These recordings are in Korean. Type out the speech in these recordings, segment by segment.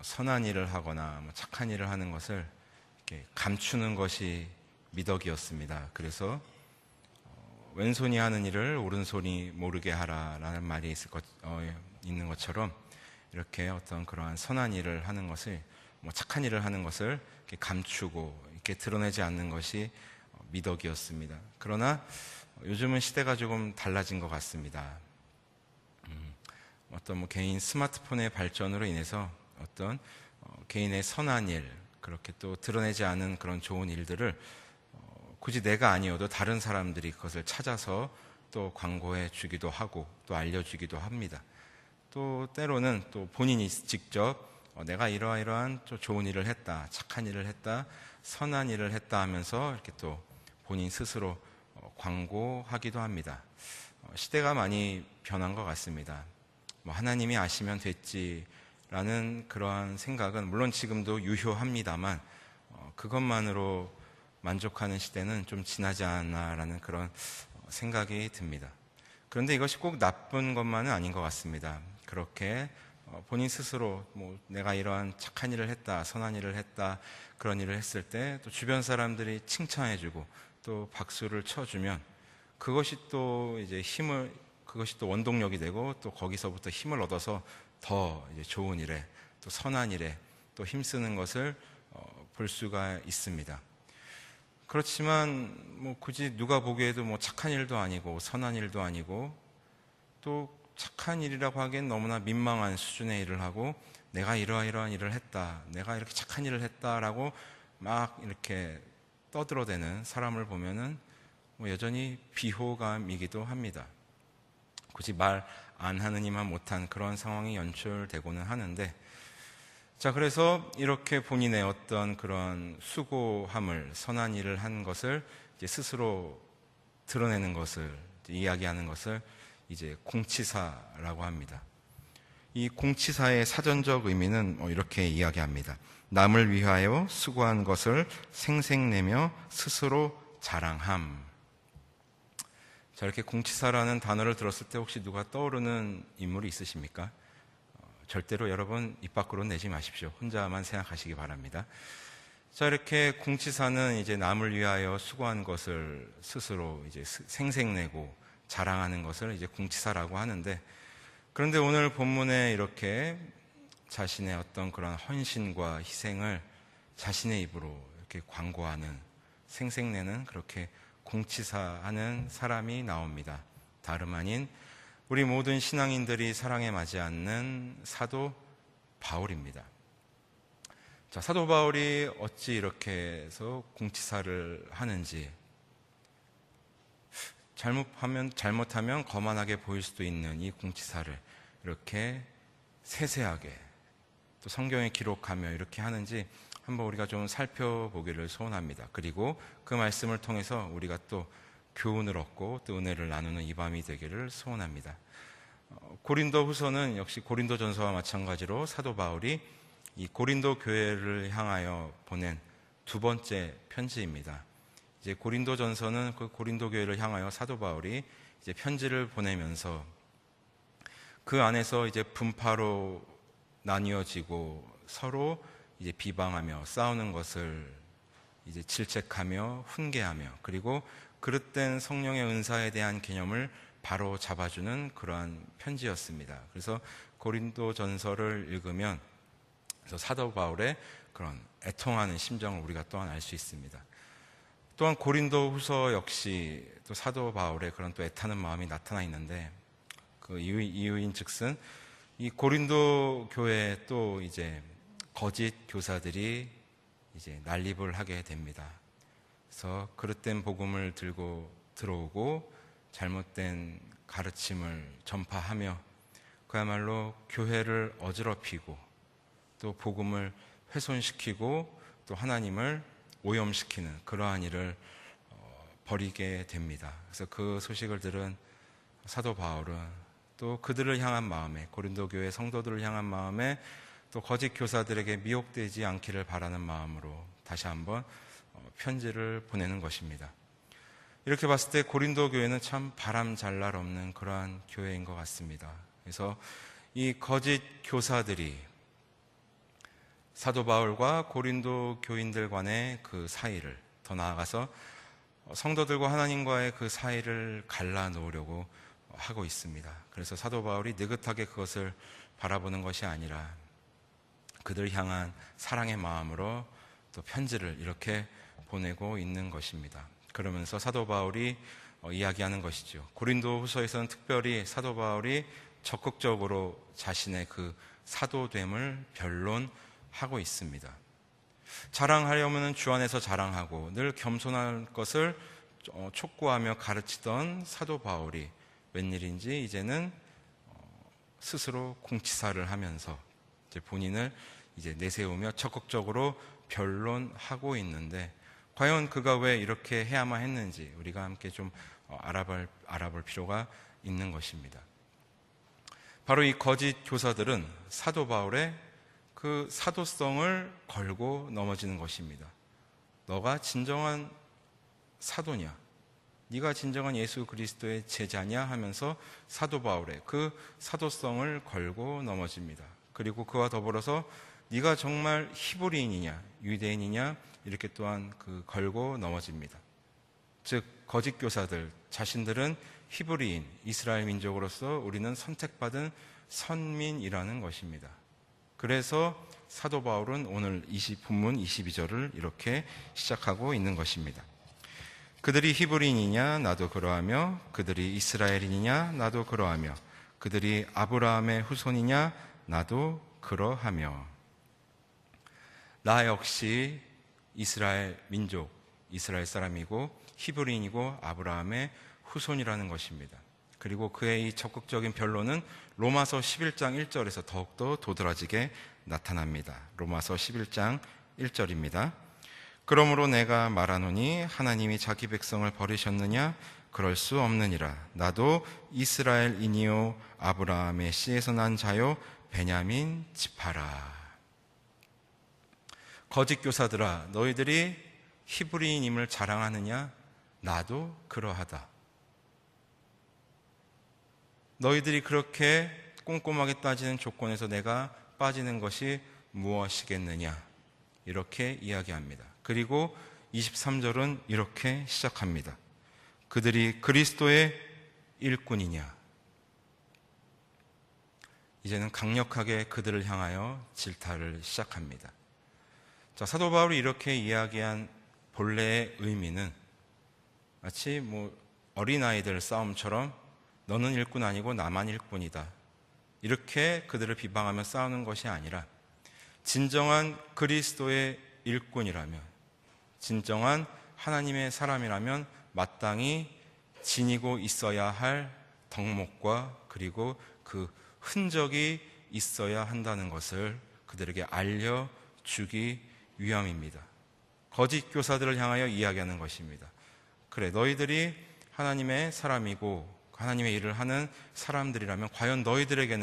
선한 일을 하거나 착한 일을 하는 것을 이렇게 감추는 것이 미덕이었습니다. 그래서 왼손이 하는 일을 오른손이 모르게 하라라는 말이 있는 것처럼 이렇게 어떤 그러한 선한 일을 하는 것을 착한 일을 하는 것을 이렇게 감추고 이렇게 드러내지 않는 것이 미덕이었습니다. 그러나 요즘은 시대가 조금 달라진 것 같습니다. 어떤 개인 스마트폰의 발전으로 인해서 어떤 개인의 선한 일, 그렇게 또 드러내지 않은 그런 좋은 일들을 굳이 내가 아니어도 다른 사람들이 그것을 찾아서 또 광고해 주기도 하고 또 알려주기도 합니다. 또 때로는 또 본인이 직접 내가 이러이러한 또 좋은 일을 했다, 착한 일을 했다, 선한 일을 했다 하면서 이렇게 또 본인 스스로 광고하기도 합니다. 시대가 많이 변한 것 같습니다. 하나님이 아시면 됐지라는 그러한 생각은 물론 지금도 유효합니다만 그것만으로 만족하는 시대는 좀 지나지 않았나라는 그런 생각이 듭니다. 그런데 이것이 꼭 나쁜 것만은 아닌 것 같습니다. 그렇게 본인 스스로 내가 이러한 착한 일을 했다, 선한 일을 했다, 그런 일을 했을 때 또 주변 사람들이 칭찬해주고 또 박수를 쳐주면 그것이 또 이제 그것이 또 원동력이 되고 또 거기서부터 힘을 얻어서 더 이제 좋은 일에 또 선한 일에 또 힘쓰는 것을 볼 수가 있습니다. 그렇지만 굳이 누가 보기에도 착한 일도 아니고 선한 일도 아니고 또 착한 일이라고 하기엔 너무나 민망한 수준의 일을 하고 내가 이러이러한 일을 했다, 내가 이렇게 착한 일을 했다라고 막 이렇게 떠들어대는 사람을 보면은 여전히 비호감이기도 합니다. 굳이 말 안 하느니만 못한 그런 상황이 연출되고는 하는데, 자, 그래서 이렇게 본인의 어떤 그런 수고함을, 선한 일을 한 것을 이제 스스로 드러내는 것을, 이야기하는 것을 이제 공치사라고 합니다. 이 공치사의 사전적 의미는 이렇게 이야기합니다. 남을 위하여 수고한 것을 생색내며 스스로 자랑함. 자, 이렇게 공치사라는 단어를 들었을 때 혹시 누가 떠오르는 인물이 있으십니까? 절대로 여러분 입 밖으로 내지 마십시오. 혼자만 생각하시기 바랍니다. 자, 이렇게 공치사는 이제 남을 위하여 수고한 것을 스스로 이제 생색내고 자랑하는 것을 이제 공치사라고 하는데, 그런데 오늘 본문에 이렇게 자신의 어떤 그런 헌신과 희생을 자신의 입으로 이렇게 광고하는, 생색내는 그렇게 공치사하는 사람이 나옵니다. 다름 아닌 우리 모든 신앙인들이 사랑에 맞지 않는 사도 바울입니다. 자, 사도 바울이 어찌 이렇게 해서 공치사를 하는지, 잘못하면 거만하게 보일 수도 있는 이 공치사를 이렇게 세세하게 또 성경에 기록하며 이렇게 하는지 한번 우리가 좀 살펴보기를 소원합니다. 그리고 그 말씀을 통해서 우리가 또 교훈을 얻고 또 은혜를 나누는 이 밤이 되기를 소원합니다. 고린도 후서는 역시 고린도 전서와 마찬가지로 사도 바울이 이 고린도 교회를 향하여 보낸 두 번째 편지입니다. 이제 고린도 전서는 그 고린도 교회를 향하여 사도 바울이 이제 편지를 보내면서 그 안에서 이제 분파로 나뉘어지고 서로 이제 비방하며 싸우는 것을 이제 질책하며 훈계하며, 그리고 그릇된 성령의 은사에 대한 개념을 바로 잡아주는 그러한 편지였습니다. 그래서 고린도 전서를 읽으면 그래서 사도 바울의 그런 애통하는 심정을 우리가 또한 알 수 있습니다. 또한 고린도 후서 역시 또 사도 바울의 그런 또 애타는 마음이 나타나 있는데, 그 이유인 즉슨 이 고린도 교회에 또 이제 거짓 교사들이 이제 난립을 하게 됩니다. 그래서 그릇된 복음을 들고 들어오고 잘못된 가르침을 전파하며 그야말로 교회를 어지럽히고 또 복음을 훼손시키고 또 하나님을 오염시키는 그러한 일을 벌이게 됩니다. 그래서 그 소식을 들은 사도 바울은 또 그들을 향한 마음에, 고린도 교회 성도들을 향한 마음에 또 거짓 교사들에게 미혹되지 않기를 바라는 마음으로 다시 한번 편지를 보내는 것입니다. 이렇게 봤을 때 고린도 교회는 참 바람 잘 날 없는 그러한 교회인 것 같습니다. 그래서 이 거짓 교사들이 사도 바울과 고린도 교인들 간의 그 사이를, 더 나아가서 성도들과 하나님과의 그 사이를 갈라놓으려고 하고 있습니다. 그래서 사도 바울이 느긋하게 그것을 바라보는 것이 아니라 그들 향한 사랑의 마음으로 또 편지를 이렇게 보내고 있는 것입니다. 그러면서 사도 바울이 이야기하는 것이죠. 고린도 후서에서는 특별히 사도 바울이 적극적으로 자신의 그 사도됨을 변론하고 있습니다. 자랑하려면 주 안에서 자랑하고 늘 겸손할 것을 촉구하며 가르치던 사도 바울이 웬일인지 이제는 스스로 공치사를 하면서 이제 본인을 이제 내세우며 적극적으로 변론하고 있는데, 과연 그가 왜 이렇게 해야만 했는지 우리가 함께 좀 알아볼 필요가 있는 것입니다. 바로 이 거짓 교사들은 사도 바울의 그 사도성을 걸고 넘어지는 것입니다. 너가 진정한 사도냐? 네가 진정한 예수 그리스도의 제자냐? 하면서 사도 바울의 그 사도성을 걸고 넘어집니다. 그리고 그와 더불어서 네가 정말 히브리인이냐 유대인이냐 이렇게 또한 걸고 넘어집니다. 즉 거짓 교사들 자신들은 히브리인 이스라엘 민족으로서 우리는 선택받은 선민이라는 것입니다. 그래서 사도 바울은 오늘 본문 22절을 이렇게 시작하고 있는 것입니다. 그들이 히브리인이냐 나도 그러하며 그들이 이스라엘인이냐 나도 그러하며 그들이 아브라함의 후손이냐 나도 그러하며. 나 역시 이스라엘 민족, 이스라엘 사람이고 히브리인이고 아브라함의 후손이라는 것입니다. 그리고 그의 이 적극적인 변론은 로마서 11장 1절에서 더욱더 도드라지게 나타납니다. 로마서 11장 1절입니다. 그러므로 내가 말하노니 하나님이 자기 백성을 버리셨느냐? 그럴 수 없느니라. 나도 이스라엘인이요 아브라함의 씨에서 난 자요 베냐민 지파라. 거짓 교사들아, 너희들이 히브리인임을 자랑하느냐? 나도 그러하다. 너희들이 그렇게 꼼꼼하게 따지는 조건에서 내가 빠지는 것이 무엇이겠느냐? 이렇게 이야기합니다. 그리고 23절은 이렇게 시작합니다. 그들이 그리스도의 일꾼이냐? 이제는 강력하게 그들을 향하여 질타를 시작합니다. 자, 사도 바울이 이렇게 이야기한 본래의 의미는 마치 어린아이들 싸움처럼 너는 일꾼 아니고 나만 일꾼이다, 이렇게 그들을 비방하며 싸우는 것이 아니라 진정한 그리스도의 일꾼이라면, 진정한 하나님의 사람이라면 마땅히 지니고 있어야 할 덕목과 그리고 그 흔적이 있어야 한다는 것을 그들에게 알려주기 위함입니다. 거짓 교사들을 향하여 이야기하는 것입니다. 그래, 너희들이 하나님의 사람이고 하나님의 일을 하는 사람들이라면 과연 너희들에게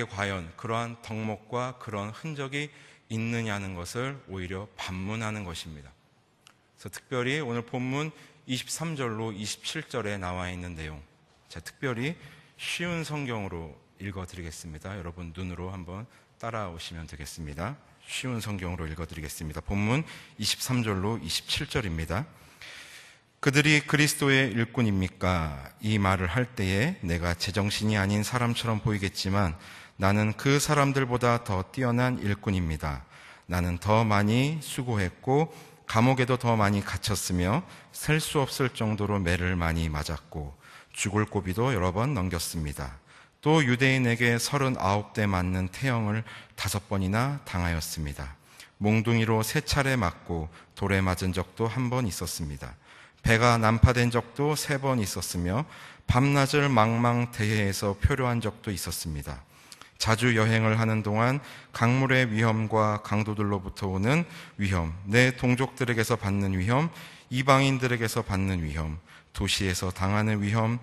과연 그러한 덕목과 그런 흔적이 있느냐는 것을 오히려 반문하는 것입니다. 그래서 특별히 오늘 본문 23절로 27절에 나와 있는 내용, 제가 특별히 쉬운 성경으로 읽어드리겠습니다. 여러분 눈으로 한번 따라오시면 되겠습니다. 쉬운 성경으로 읽어드리겠습니다. 본문 23절로 27절입니다. 그들이 그리스도의 일꾼입니까? 이 말을 할 때에 내가 제정신이 아닌 사람처럼 보이겠지만 나는 그 사람들보다 더 뛰어난 일꾼입니다. 나는 더 많이 수고했고 감옥에도 더 많이 갇혔으며 셀 수 없을 정도로 매를 많이 맞았고 죽을 고비도 여러 번 넘겼습니다. 또 유대인에게 39대 맞는 태형을 5번이나 당하였습니다. 몽둥이로 3차례 맞고 돌에 맞은 적도 1번 있었습니다. 배가 난파된 적도 3번 있었으며 밤낮을 망망대해에서 표류한 적도 있었습니다. 자주 여행을 하는 동안 강물의 위험과 강도들로부터 오는 위험, 내 동족들에게서 받는 위험, 이방인들에게서 받는 위험, 도시에서 당하는 위험,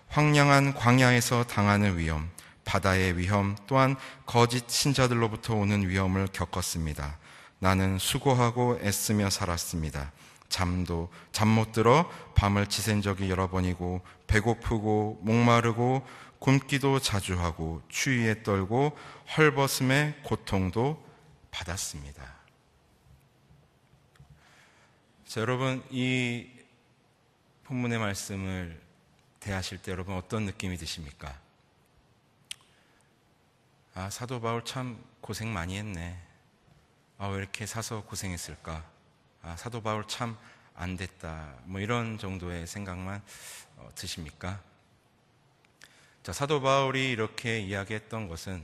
황량한 광야에서 당하는 위험, 바다의 위험, 또한 거짓 신자들로부터 오는 위험을 겪었습니다. 나는 수고하고 애쓰며 살았습니다. 잠 못 들어 밤을 지샌 적이 여러 번이고 배고프고 목마르고 굶기도 자주 하고 추위에 떨고 헐벗음의 고통도 받았습니다. 자, 여러분, 이 본문의 말씀을 대하실 때 여러분 어떤 느낌이 드십니까? 아, 사도 바울 참 고생 많이 했네. 아, 왜 이렇게 사서 고생했을까? 아, 사도 바울 참 안 됐다. 뭐 이런 정도의 생각만 드십니까? 자, 사도 바울이 이렇게 이야기했던 것은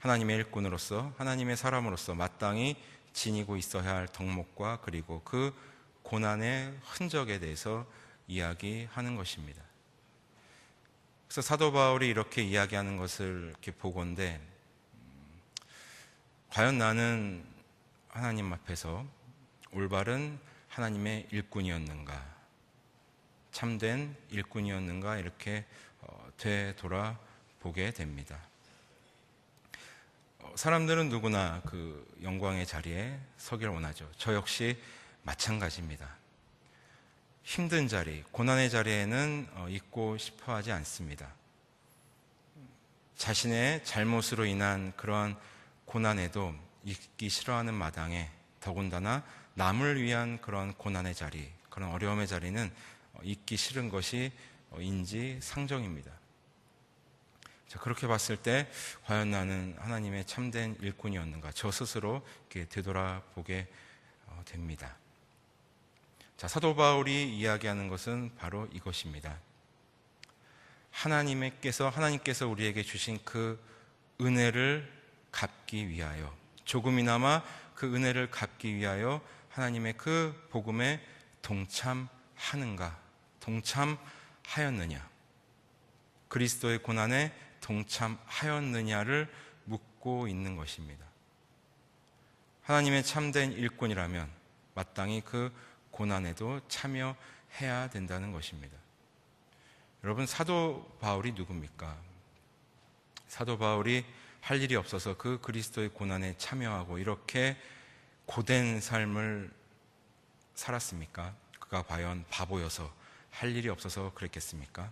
하나님의 일꾼으로서, 하나님의 사람으로서 마땅히 지니고 있어야 할 덕목과 그리고 그 고난의 흔적에 대해서 이야기하는 것입니다. 그래서 사도 바울이 이렇게 이야기하는 것을 이렇게 보건대, 과연 나는 하나님 앞에서 올바른 하나님의 일꾼이었는가, 참된 일꾼이었는가, 이렇게 되돌아보게 됩니다. 사람들은 누구나 그 영광의 자리에 서길 원하죠. 저 역시 마찬가지입니다. 힘든 자리, 고난의 자리에는 있고 싶어 하지 않습니다. 자신의 잘못으로 인한 그러한 고난에도 있기 싫어하는 마당에 더군다나 남을 위한 그런 고난의 자리, 그런 어려움의 자리는 있기 싫은 것이 인지상정입니다. 자, 그렇게 봤을 때 과연 나는 하나님의 참된 일꾼이었는가, 저 스스로 이렇게 되돌아보게 됩니다. 자, 사도 바울이 이야기하는 것은 바로 이것입니다. 하나님께서 우리에게 주신 그 은혜를 갚기 위하여, 조금이나마 그 은혜를 갚기 위하여 하나님의 그 복음에 동참하는가, 동참하였느냐, 그리스도의 고난에 동참하였느냐를 묻고 있는 것입니다. 하나님의 참된 일꾼이라면 마땅히 그 고난에도 참여해야 된다는 것입니다. 여러분, 사도 바울이 누굽니까? 사도 바울이 할 일이 없어서 그 그리스도의 고난에 참여하고 이렇게 고된 삶을 살았습니까? 그가 과연 바보여서 할 일이 없어서 그랬겠습니까?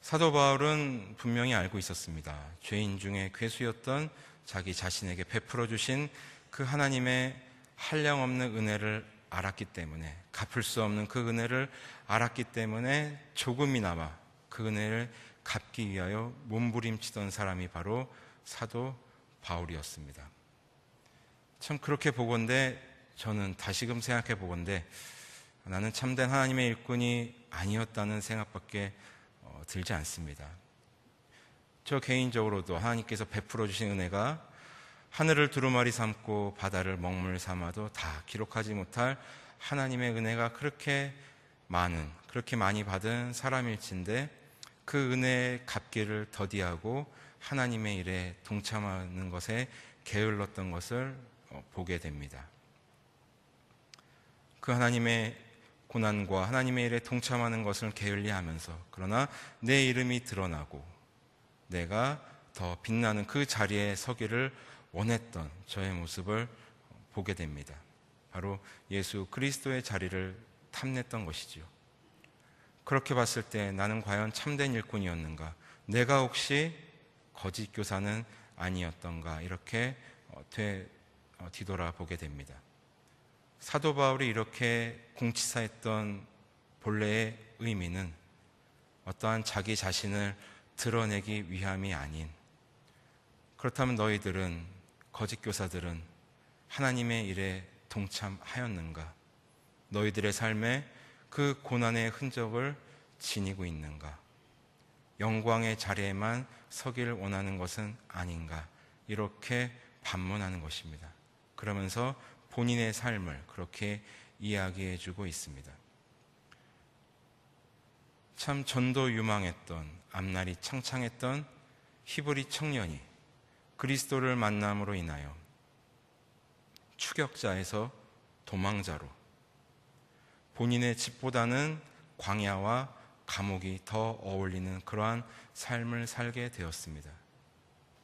사도 바울은 분명히 알고 있었습니다. 죄인 중에 괴수였던 자기 자신에게 베풀어 주신 그 하나님의 한량없는 은혜를 알았기 때문에, 갚을 수 없는 그 은혜를 알았기 때문에 조금이나마 그 은혜를 갚기 위하여 몸부림치던 사람이 바로 사도 바울이었습니다. 참 그렇게 보건대, 저는 다시금 생각해 보건대 나는 참된 하나님의 일꾼이 아니었다는 생각밖에 들지 않습니다. 저 개인적으로도 하나님께서 베풀어 주신 은혜가 하늘을 두루마리 삼고 바다를 먹물 삼아도 다 기록하지 못할 하나님의 은혜가 그렇게 많이 받은 사람일진데, 그 은혜의 갚기를 더디하고 하나님의 일에 동참하는 것에 게을렀던 것을 보게 됩니다. 그 하나님의 고난과 하나님의 일에 동참하는 것을 게을리하면서, 그러나 내 이름이 드러나고 내가 더 빛나는 그 자리에 서기를 원했던 저의 모습을 보게 됩니다. 바로 예수 그리스도의 자리를 탐냈던 것이지요. 그렇게 봤을 때 나는 과연 참된 일꾼이었는가, 내가 혹시 거짓 교사는 아니었던가, 이렇게 뒤돌아보게 됩니다. 사도 바울이 이렇게 공치사했던 본래의 의미는 어떠한 자기 자신을 드러내기 위함이 아닌, 그렇다면 너희들은, 거짓 교사들은 하나님의 일에 동참하였는가? 너희들의 삶에 그 고난의 흔적을 지니고 있는가? 영광의 자리에만 서기를 원하는 것은 아닌가? 이렇게 반문하는 것입니다. 그러면서 본인의 삶을 그렇게 이야기해 주고 있습니다. 참 전도 유망했던, 앞날이 창창했던 히브리 청년이 그리스도를 만남으로 인하여 추격자에서 도망자로, 본인의 집보다는 광야와 감옥이 더 어울리는 그러한 삶을 살게 되었습니다.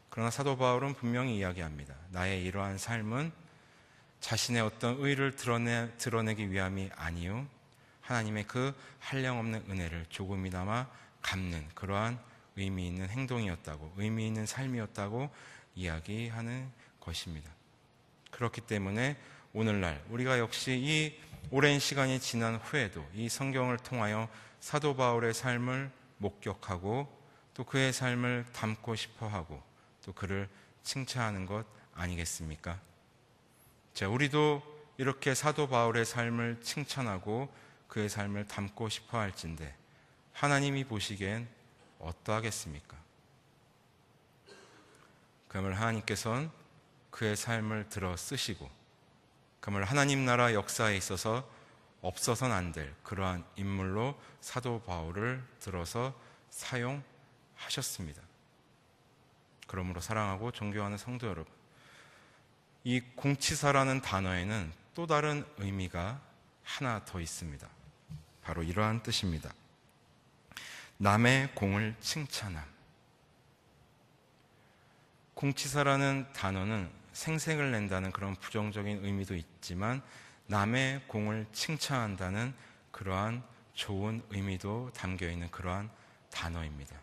그러나 사도 바울은 분명히 이야기합니다. 나의 이러한 삶은 자신의 어떤 의를 드러내기 위함이 아니요, 하나님의 그 한량없는 은혜를 조금이나마 갚는 그러한 의미 있는 행동이었다고, 의미 있는 삶이었다고 이야기하는 것입니다. 그렇기 때문에 오늘날 우리가 역시 이 오랜 시간이 지난 후에도 이 성경을 통하여 사도 바울의 삶을 목격하고 또 그의 삶을 담고 싶어하고 또 그를 칭찬하는 것 아니겠습니까? 자, 우리도 이렇게 사도 바울의 삶을 칭찬하고 그의 삶을 담고 싶어 할진데 하나님이 보시기엔 어떠하겠습니까? 그러면 하나님께서는 그의 삶을 들어 쓰시고 그러면 하나님 나라 역사에 있어서 없어서는 안 될 그러한 인물로 사도 바울을 들어서 사용하셨습니다. 그러므로 사랑하고 존경하는 성도 여러분, 이 공치사라는 단어에는 또 다른 의미가 하나 더 있습니다. 바로 이러한 뜻입니다. 남의 공을 칭찬함. 공치사라는 단어는 생색을 낸다는 그런 부정적인 의미도 있지만 남의 공을 칭찬한다는 그러한 좋은 의미도 담겨있는 그러한 단어입니다.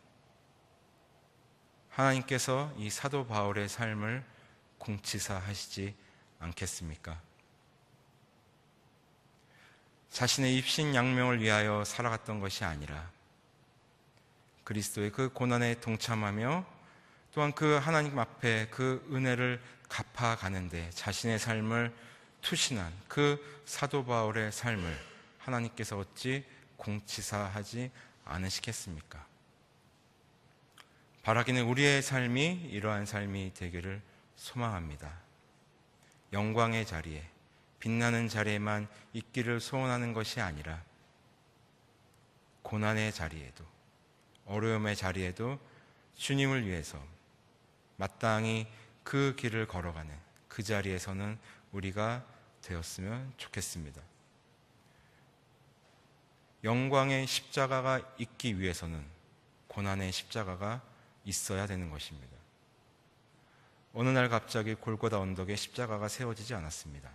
하나님께서 이 사도 바울의 삶을 공치사하시지 않겠습니까? 자신의 입신양명을 위하여 살아갔던 것이 아니라 그리스도의 그 고난에 동참하며 또한 그 하나님 앞에 그 은혜를 갚아가는데 자신의 삶을 투신한 그 사도 바울의 삶을 하나님께서 어찌 공치사하지 않으시겠습니까? 바라기는 우리의 삶이 이러한 삶이 되기를 소망합니다. 영광의 자리에, 빛나는 자리에만 있기를 소원하는 것이 아니라 고난의 자리에도, 어려움의 자리에도 주님을 위해서 마땅히 그 길을 걸어가는 그 자리에서는 우리가 되었으면 좋겠습니다. 영광의 십자가가 있기 위해서는 고난의 십자가가 있어야 되는 것입니다. 어느 날 갑자기 골고다 언덕에 십자가가 세워지지 않았습니다.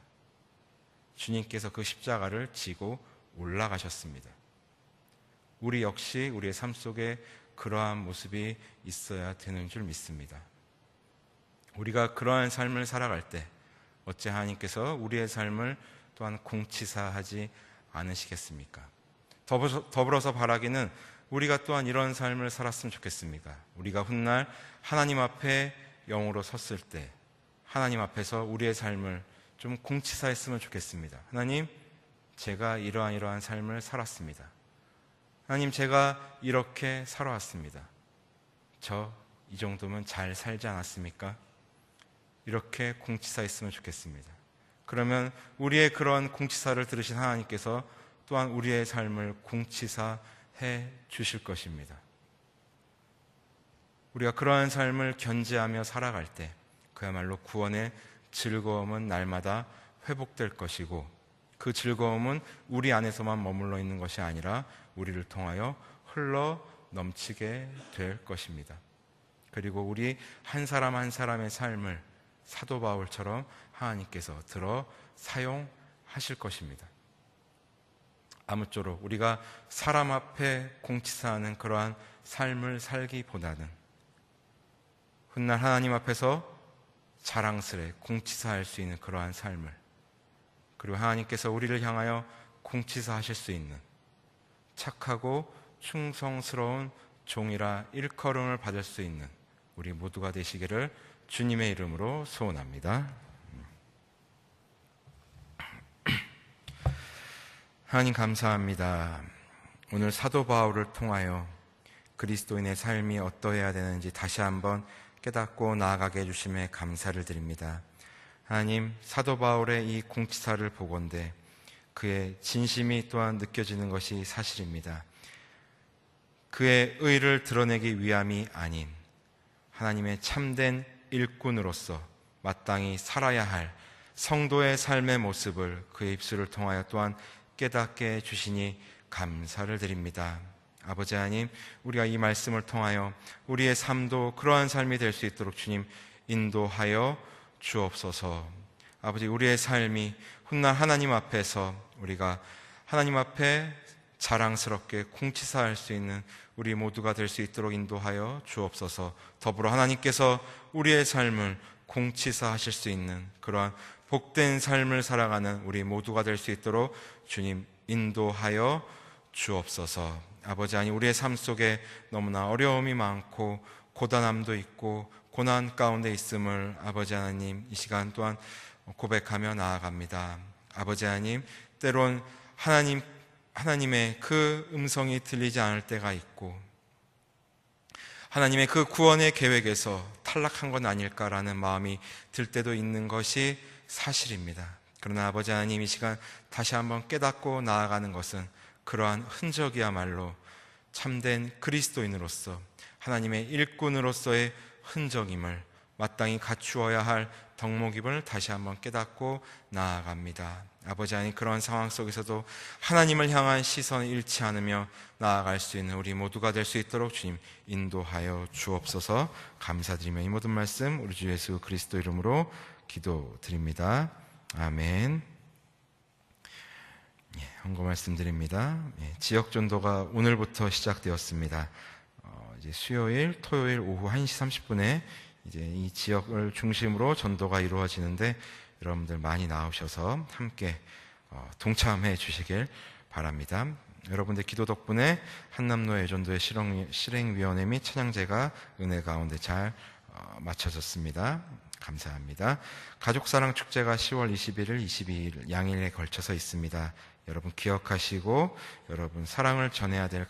주님께서 그 십자가를 지고 올라가셨습니다. 우리 역시 우리의 삶 속에 그러한 모습이 있어야 되는 줄 믿습니다. 우리가 그러한 삶을 살아갈 때 어찌 하나님께서 우리의 삶을 또한 공치사하지 않으시겠습니까? 더불어서 바라기는 우리가 또한 이런 삶을 살았으면 좋겠습니다. 우리가 훗날 하나님 앞에 영으로 섰을 때 하나님 앞에서 우리의 삶을 좀 공치사했으면 좋겠습니다. 하나님, 제가 이러한 삶을 살았습니다. 하나님, 제가 이렇게 살아왔습니다. 저 이 정도면 잘 살지 않았습니까? 이렇게 공치사했으면 좋겠습니다. 그러면 우리의 그런 공치사를 들으신 하나님께서 또한 우리의 삶을 공치사해 주실 것입니다. 우리가 그러한 삶을 견지하며 살아갈 때 그야말로 구원의 즐거움은 날마다 회복될 것이고 그 즐거움은 우리 안에서만 머물러 있는 것이 아니라 우리를 통하여 흘러 넘치게 될 것입니다. 그리고 우리 한 사람 한 사람의 삶을 사도 바울처럼 하나님께서 들어 사용하실 것입니다. 아무쪼록 우리가 사람 앞에 공치사하는 그러한 삶을 살기보다는 훗날 하나님 앞에서 자랑스레 공치사할 수 있는 그러한 삶을, 그리고 하나님께서 우리를 향하여 공치사하실 수 있는 착하고 충성스러운 종이라 일컬음을 받을 수 있는 우리 모두가 되시기를 주님의 이름으로 소원합니다. 하나님 감사합니다. 오늘 사도 바울을 통하여 그리스도인의 삶이 어떠해야 되는지 다시 한번 깨닫고 나아가게 해주심에 감사를 드립니다. 하나님, 사도 바울의 이 공치사를 보건대 그의 진심이 또한 느껴지는 것이 사실입니다. 그의 의를 드러내기 위함이 아닌 하나님의 참된 일꾼으로서 마땅히 살아야 할 성도의 삶의 모습을 그의 입술을 통하여 또한 깨닫게 해주시니 감사를 드립니다. 아버지 하나님, 우리가 이 말씀을 통하여 우리의 삶도 그러한 삶이 될 수 있도록 주님 인도하여 주옵소서. 아버지, 우리의 삶이 훗날 하나님 앞에서 우리가 하나님 앞에 자랑스럽게 공치사할 수 있는 우리 모두가 될 수 있도록 인도하여 주옵소서. 더불어 하나님께서 우리의 삶을 공치사하실 수 있는 그러한 복된 삶을 살아가는 우리 모두가 될 수 있도록 주님 인도하여 주옵소서. 아버지 하나님, 우리의 삶 속에 너무나 어려움이 많고 고단함도 있고 고난 가운데 있음을 아버지 하나님 이 시간 또한 고백하며 나아갑니다. 아버지 하나님, 때론 하나님의 그 음성이 들리지 않을 때가 있고 하나님의 그 구원의 계획에서 탈락한 건 아닐까라는 마음이 들 때도 있는 것이 사실입니다. 그러나 아버지 하나님, 이 시간 다시 한번 깨닫고 나아가는 것은 그러한 흔적이야말로 참된 그리스도인으로서 하나님의 일꾼으로서의 흔적임을 마땅히 갖추어야 할 덕목임을 다시 한번 깨닫고 나아갑니다. 아버지 하나님, 그런 상황 속에서도 하나님을 향한 시선을 잃지 않으며 나아갈 수 있는 우리 모두가 될 수 있도록 주님 인도하여 주옵소서. 감사드리며 이 모든 말씀 우리 주 예수 그리스도 이름으로 기도드립니다. 아멘. 헌금 말씀드립니다. 지역 전도가 오늘부터 시작되었습니다. 이제 수요일, 토요일 오후 1시 30분에 이제 이 지역을 중심으로 전도가 이루어지는데 여러분들 많이 나오셔서 함께 동참해 주시길 바랍니다. 여러분들 기도 덕분에 한남로의 전도의 실행위원회 및 찬양제가 은혜 가운데 잘 마쳐졌습니다. 감사합니다. 가족사랑 축제가 10월 21일, 22일 양일에 걸쳐서 있습니다. 여러분 기억하시고 여러분 사랑을 전해야 될